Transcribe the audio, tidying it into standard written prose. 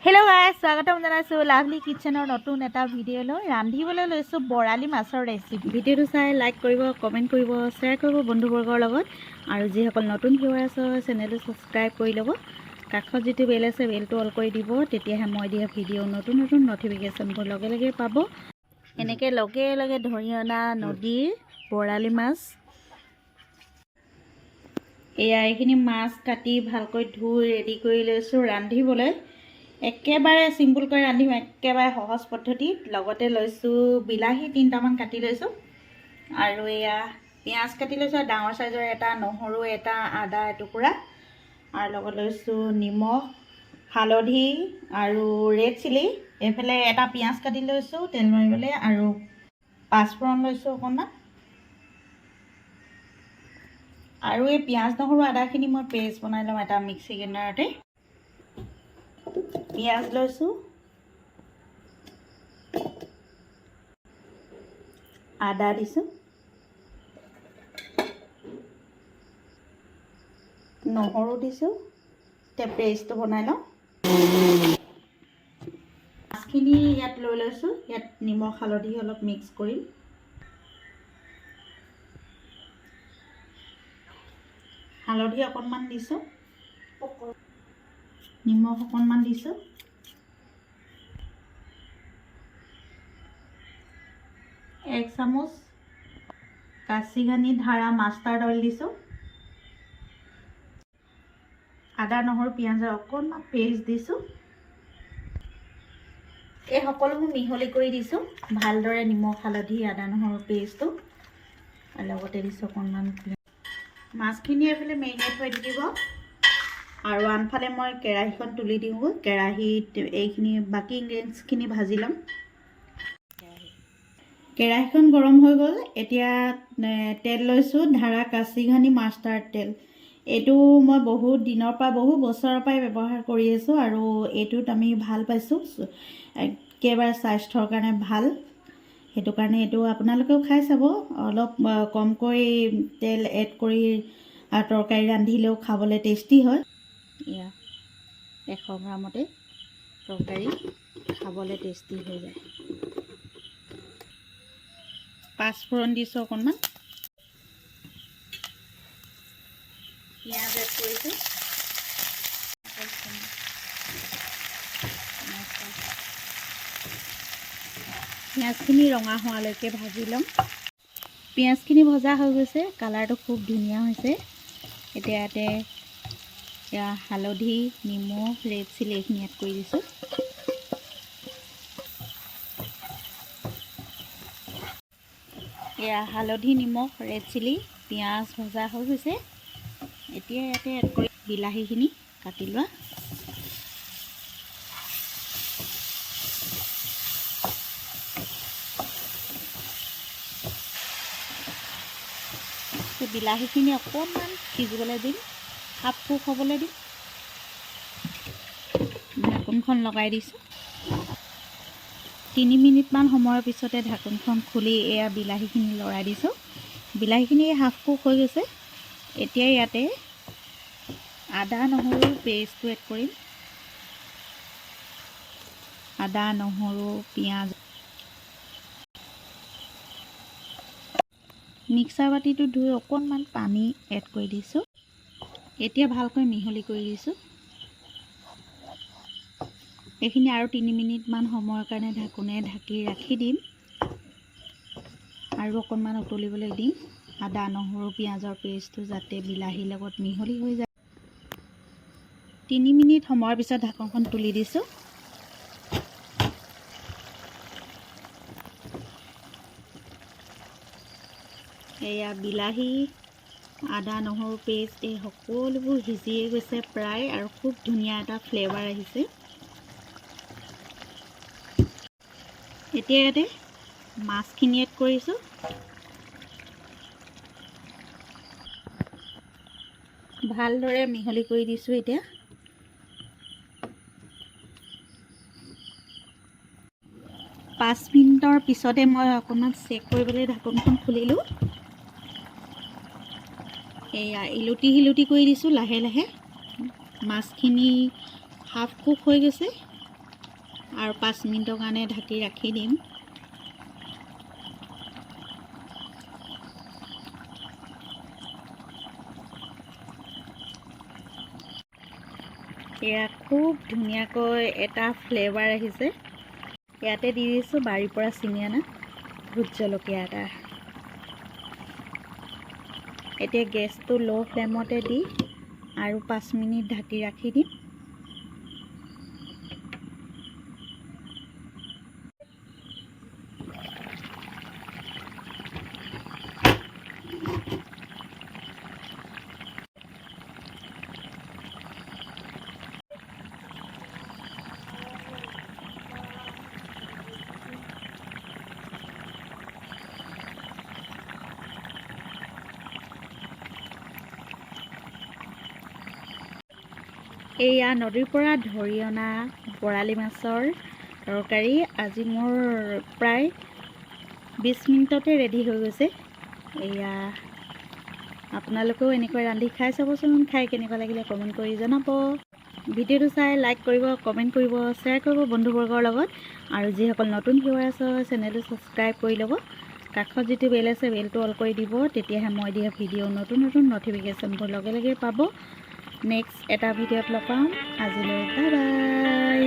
Hello guys स्वागतम जनाइছো lovely কিচেনৰ নতুন এটা ভিডিঅ'লৈ ৰান্ধিবলৈ লৈছো বৰালি মাছৰ ৰেচিপি। ভিডিঅ'টো চাই লাইক কৰিব, কমেন্ট কৰিব, শ্বেয়াৰ কৰিব বন্ধুবৰ্গৰ লগত আৰু যিসকল নতুন ভিউৱাৰ আছে চেনেলটো সাবস্ক্ৰাইব কৰি ল'ব। কাষত যিটো বেল আছে বেলটো অল কৰি দিব, তেতিয়াহে মই দিয়া ভিডিঅ' নতুন নতুন নটিফিকেশনবোৰ লগে লগে পাব। এনেকৈ লগে লগে ধৰি অনা নদীৰ বৰালি মাছ। এয়া এইখিনি মাছ কাটি ভালকৈ ধুই ৰেডি কৰি লৈছো ৰান্ধিবলৈ। একেবাৰে সিম্পল কৰি ৰান্ধিম, একেবাৰে সহজ পদ্ধতিত। লগতে লৈছো বিলাহী 3টামান কাটি লৈছো আৰু এয়া পিঁয়াজ কাটি লৈছো, ডাঙৰ সাইজৰ এটা, নহৰু এটা, আদা এটুকুৰা আৰু লগত লৈছো নিমখ, হালধি আৰু ৰেড চিলি। এইফালে এটা পিঁয়াজ কাটি লৈছো তেল মাৰিবলৈ আৰু পাঁচফোৰণ লৈছো অকণমান। আৰু এই পিঁয়াজ নহৰু আদাখিনি মই পেষ্ট বনাই লম এটা মিক্সি গ্ৰাইণ্ডাৰতে। পিঁয়াজ লৈছো, আদা দিছো, নহৰু দিছো, এতিয়া পেষ্টটো বনাই লওঁ। মাছখিনি ইয়াত লৈ লৈছো, ইয়াত নিমখ হালধি অলপ মিক্স কৰিম। হালধি অকণমান দিছো, নিমখ অকণমান দিছো, এক চামুচ কাচি ঘানি ধাৰা মাষ্টাৰ্ড অইল দিছো, আদা নহৰু পিঁয়াজৰ অকণমান পেষ্ট দিছো। এই সকলোবোৰ মিহলি কৰি দিছো ভালদৰে, নিমখ হালধি আদা নহৰু পেষ্টটো, আৰু লগতে দিছো অকণমান। মাছখিনি এফালে মেৰিনেট হৈ থাকিব আৰু আনফালে মই কেৰাহীখন তুলি দিওঁ। কেৰাহীত এইখিনি বাকী ইনগ্ৰেডিয়েণ্টছখিনি ভাজি ল'ম। কেৰাহীখন গৰম হৈ গ'ল। এতিয়া তেল লৈছোঁ, ধাৰা কাচি ঘানি মাষ্টাৰ্ড তেল। এইটো মই বহুত দিনৰ পৰা, বহু বছৰৰ পৰাই ব্যৱহাৰ কৰি আছোঁ আৰু এইটোত আমি ভাল পাইছোঁ, একেবাৰে স্বাস্থ্যৰ কাৰণে ভাল। সেইটো কাৰণে এইটো আপোনালোকেও খাই চাব। অলপ কমকৈ তেল এড কৰি তৰকাৰী ৰান্ধিলেও খাবলৈ টেষ্টি হয়। এয়া 100 গ্ৰামতে তৰকাৰী খাবলৈ টেষ্টি হৈ যায়। পাঁচফোৰণ দিছোঁ অকণমান, পিঁয়াজ এড কৰিছোঁ, পিঁয়াজখিনি ৰঙা হোৱালৈকে ভাজি ল'ম। পিঁয়াজখিনি ভজা হৈ গৈছে, কালাৰটো খুব ধুনীয়া হৈছে। এতিয়া ইয়াতে হালধি, নিমখ, ৰেড চিলি এইখিনি এড কৰি দিছোঁ। এয়া হালধি, নিমখ, ৰেড চিলি, পিঁয়াজ ভজা হৈ গৈছে। এতিয়া ইয়াতে এড কৰি বিলাহীখিনি কাটি লোৱা। বিলাহীখিনি অকণমান সিজিবলৈ দিম, হাফ কুক হ'বলৈ দিম। ঢাকোনখন লগাই দিছোঁ। 3 মিনিটমান সময়ৰ পিছতে ঢাকোনখন খুলি এয়া বিলাহীখিনি লৰাই দিছোঁ। বিলাহীখিনি হাফ কুক হৈ গৈছে। এতিয়া ইয়াতে আদা নহৰু পেষ্টটো এড কৰিম। আদা নহৰু পিঁয়াজ মিক্সাৰ বাতিটো ধুই অকণমান পানী এড কৰি দিছোঁ। এতিয়া ভালকৈ মিহলি কৰি দিছোঁ। এইখিনি আৰু 3 মিনিটমান সময়ৰ কাৰণে ঢাকোনে ঢাকি ৰাখি দিম আৰু অকণমান উতলিবলৈ দিম। আদা নহৰু পিঁয়াজৰ পেষ্টটো যাতে বিলাহীৰ লগত মিহলি হৈ যায়। 3 মিনিট সময়ৰ পিছত ঢাকনখন তুলি দিছোঁ। এয়া বিলাহী, আদা নহৰু পেষ্ট এই সকলোবোৰ সিজিয়ে গৈছে প্ৰায়, আৰু খুব ধুনীয়া এটা ফ্লেভাৰ আহিছে। এতিয়া ইয়াতে মাছখিনি এড কৰিছোঁ। ভালদৰে মিহলি কৰি দিছোঁ। এতিয়া 5 মিনিটৰ পিছতে মই অকণমান চেক কৰিবলৈ ঢাকনখন খুলিলোঁ। এয়া ইলুটি শিলুটি কৰি দিছোঁ লাহে লাহে। মাছখিনি হাফ কুক হৈ গৈছে। আৰু 5 মিনিটৰ কাৰণে ঢাকি ৰাখি দিম। এয়া খুব ধুনীয়াকৈ এটা ফ্লেভাৰ আহিছে। ইয়াতে দি দিছোঁ বাৰীৰ পৰা ছিঙি অনা ভোট জলকীয়া এটা। এতিয়া গেছটো ল' ফ্লেমতে দি আৰু 5 মিনিট ঢাকি ৰাখি দিম। এয়া নদীৰ পৰা ধৰি অনা বৰালি মাছৰ তৰকাৰী আজি মোৰ প্ৰায় 20 মিনিটতে ৰেডি হৈ গৈছে। এয়া আপোনালোকেও এনেকৈ ৰান্ধি খাই চাবচোন, খাই কেনেকুৱা লাগিলে কমেণ্ট কৰি জনাব। ভিডিঅ'টো চাই লাইক কৰিব, কমেণ্ট কৰিব, শ্বেয়াৰ কৰিব বন্ধুবৰ্গৰ লগত। আৰু যিসকল নতুন ভিউৱাৰ আছে চেনেলটো ছাবস্ক্ৰাইব কৰি ল'ব। কাষত যিটো বেল আছে বেলটো অল কৰি দিব, তেতিয়াহে মই দিয়া ভিডিঅ' নতুন নটিফিকেশ্যনবোৰ লগে লগে পাব। নেক্সট এটা ভিডিঅ'ত লগ পাম। আজিলৈ বাই বাই।